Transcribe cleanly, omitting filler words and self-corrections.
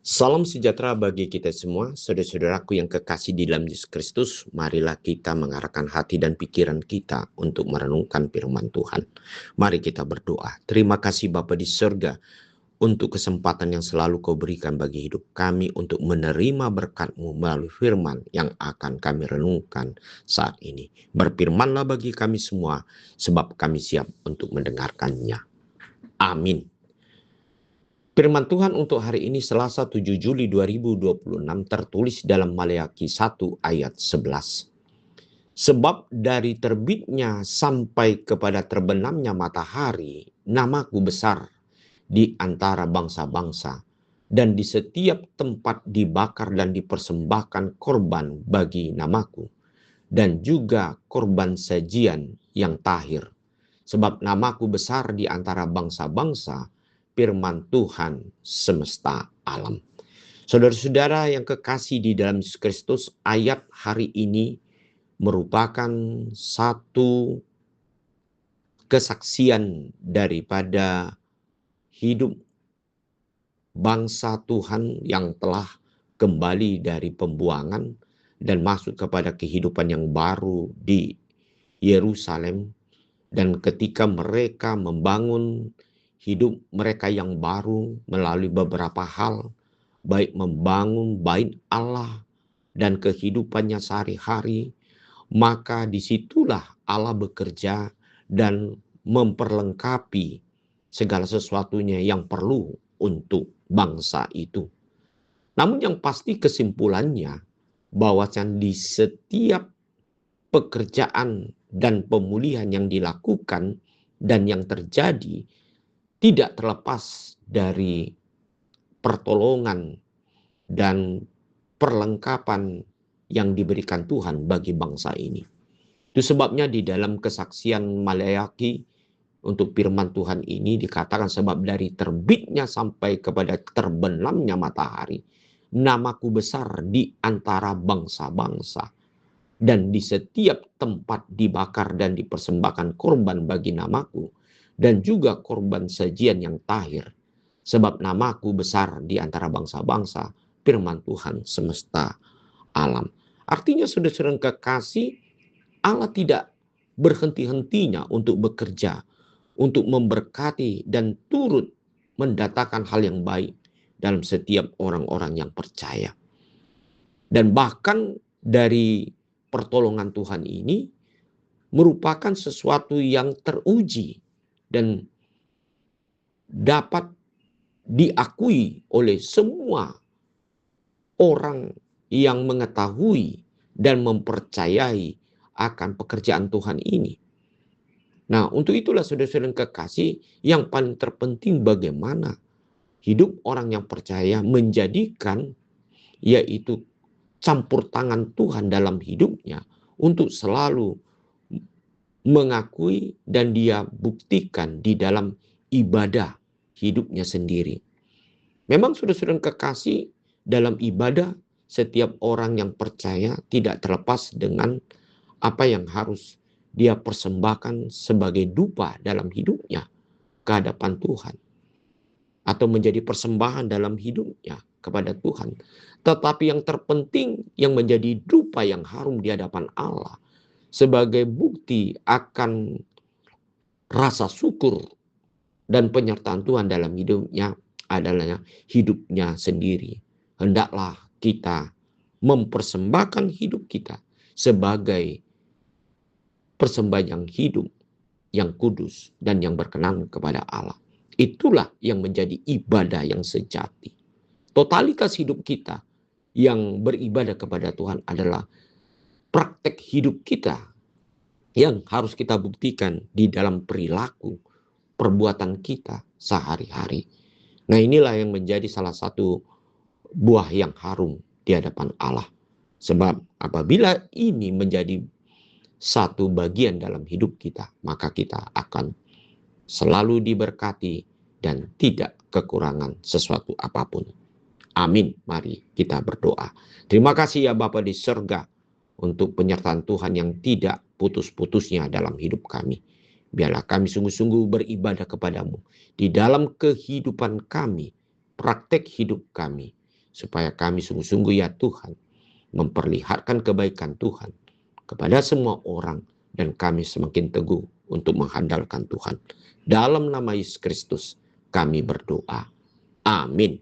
Salam sejahtera bagi kita semua, saudara-saudaraku yang kekasih di dalam Yesus Kristus. Marilah kita mengarahkan hati dan pikiran kita untuk merenungkan firman Tuhan. Mari kita berdoa. Terima kasih Bapa di surga untuk kesempatan yang selalu Kau berikan bagi hidup kami untuk menerima berkat-Mu melalui firman yang akan kami renungkan saat ini. Berfirmanlah bagi kami semua, sebab kami siap untuk mendengarkannya. Amin. Firman Tuhan untuk hari ini Selasa 7 Juli 2026 tertulis dalam Maleakhi 1 ayat 11. Sebab dari terbitnya sampai kepada terbenamnya matahari, namaku besar di antara bangsa-bangsa, dan di setiap tempat dibakar dan dipersembahkan korban bagi namaku, dan juga korban sajian yang tahir. Sebab namaku besar di antara bangsa-bangsa, firman Tuhan semesta alam. Saudara-saudara yang kekasih di dalam Yesus Kristus, ayat hari ini merupakan satu kesaksian daripada hidup bangsa Tuhan yang telah kembali dari pembuangan dan masuk kepada kehidupan yang baru di Yerusalem. Dan ketika mereka membangun hidup mereka yang baru melalui beberapa hal, baik membangun bait Allah dan kehidupannya sehari-hari, maka disitulah Allah bekerja dan memperlengkapi segala sesuatunya yang perlu untuk bangsa itu. Namun yang pasti kesimpulannya bahwa di setiap pekerjaan dan pemulihan yang dilakukan dan yang terjadi tidak terlepas dari pertolongan dan perlengkapan yang diberikan Tuhan bagi bangsa ini. Itu sebabnya di dalam kesaksian Maleakhi untuk firman Tuhan ini dikatakan sebab dari terbitnya sampai kepada terbenamnya matahari, namaku besar di antara bangsa-bangsa. Dan di setiap tempat dibakar dan dipersembahkan korban bagi namaku, dan juga korban sajian yang tahir. Sebab namaku besar di antara bangsa-bangsa, firman Tuhan semesta alam. Artinya saudara-saudara kekasih, Allah tidak berhenti-hentinya untuk bekerja, untuk memberkati dan turut mendatangkan hal yang baik dalam setiap orang-orang yang percaya. Dan bahkan dari pertolongan Tuhan ini merupakan sesuatu yang teruji dan dapat diakui oleh semua orang yang mengetahui dan mempercayai akan pekerjaan Tuhan ini. Nah, untuk itulah saudara-saudara kekasih, yang paling terpenting bagaimana hidup orang yang percaya menjadikan yaitu campur tangan Tuhan dalam hidupnya untuk selalu mengakui dan dia buktikan di dalam ibadah hidupnya sendiri. Memang saudara-saudara kekasih, dalam ibadah setiap orang yang percaya tidak terlepas dengan apa yang harus dia persembahkan sebagai dupa dalam hidupnya ke hadapan Tuhan, atau menjadi persembahan dalam hidupnya kepada Tuhan. Tetapi yang terpenting yang menjadi dupa yang harum di hadapan Allah sebagai bukti akan rasa syukur dan penyertaan Tuhan dalam hidupnya adalah hidupnya sendiri. Hendaklah kita mempersembahkan hidup kita sebagai persembahan hidup yang kudus dan yang berkenan kepada Allah. Itulah yang menjadi ibadah yang sejati. Totalitas hidup kita yang beribadah kepada Tuhan adalah praktek hidup kita yang harus kita buktikan di dalam perilaku, perbuatan kita sehari-hari. Nah, inilah yang menjadi salah satu buah yang harum di hadapan Allah. Sebab apabila ini menjadi satu bagian dalam hidup kita, maka kita akan selalu diberkati dan tidak kekurangan sesuatu apapun. Amin. Mari kita berdoa. Terima kasih ya Bapa di surga untuk penyertaan Tuhan yang tidak putus-putusnya dalam hidup kami. Biarlah kami sungguh-sungguh beribadah kepadamu di dalam kehidupan kami, praktek hidup kami. supaya kami sungguh-sungguh ya Tuhan memperlihatkan kebaikan Tuhan kepada semua orang, dan kami semakin teguh untuk mengandalkan Tuhan. Dalam nama Yesus Kristus kami berdoa. Amin.